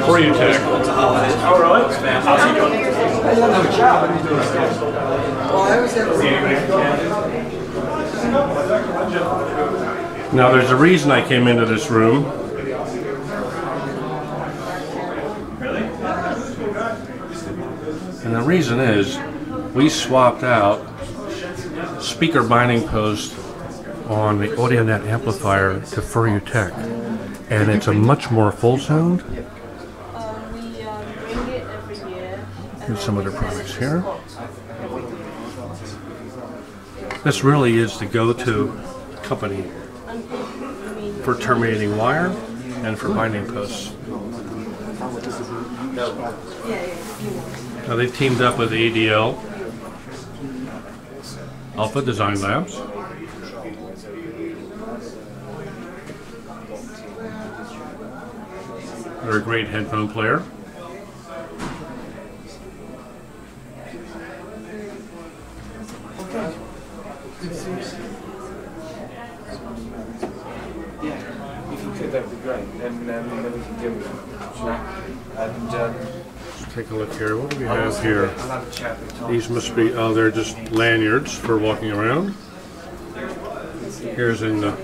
Furutech. Oh, really? How's he doing? Now there's a reason I came into this room. And the reason is we swapped out speaker binding post on the AudioNet amplifier to Furutech, and it's a much more full sound. We bring it every year. There's some other products here. This really is the go-to company for terminating wire and for binding posts. Now they've teamed up with ADL, Ahpha Design Labs. They're a great headphone player. Yeah, if you could, that would be great. And then we can give it a chat. And Let's take a look here. What do we have here? I'll have a chat with Tom. These must be, oh, they're just lanyards for walking around. Here's in the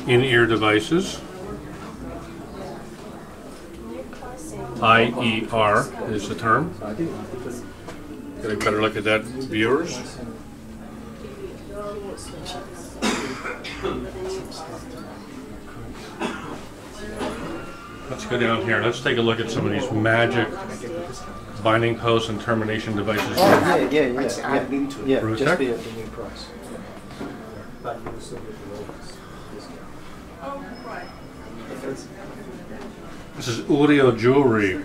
in-ear devices. IER is the term. Get a better look at that, viewers. Let's go down here. Let's take a look at some of these magic binding posts and termination devices here. Yeah. Just add into it. Yeah, Furutech? just the new price. This is audio jewelry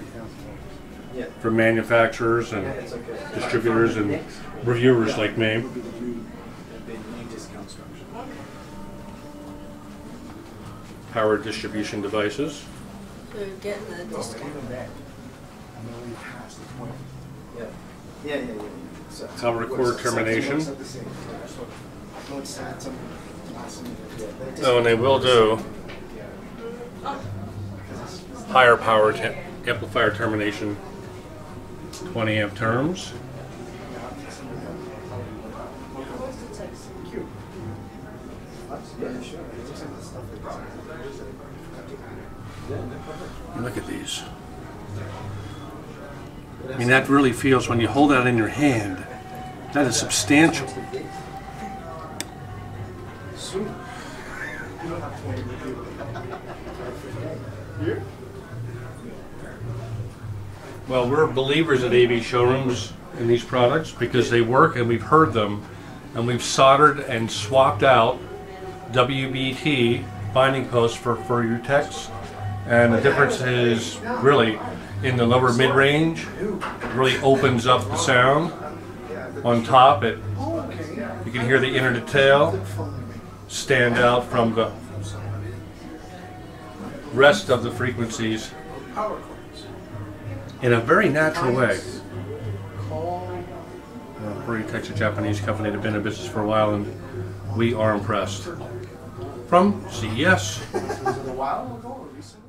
Yeah. for manufacturers and distributors and reviewers like me. Power distribution devices. So get the discount. Yeah. So, Power recorder termination. Oh, and they will do higher power amplifier termination, 20 amp terms. Look at these. I mean, that really feels, when you hold that in your hand, that is substantial. Well, we're believers at AV showrooms in these products because they work and we've heard them, and we've soldered and swapped out WBT binding posts for Furutechs, and the difference is really in the lower mid-range. It really opens up the sound. On top, you can hear the inner detail stand out from the rest of the frequencies in a very natural way. Furutech's a Japanese company that have been in business for a while, and we are impressed. From CES. Was it a while ago or recently?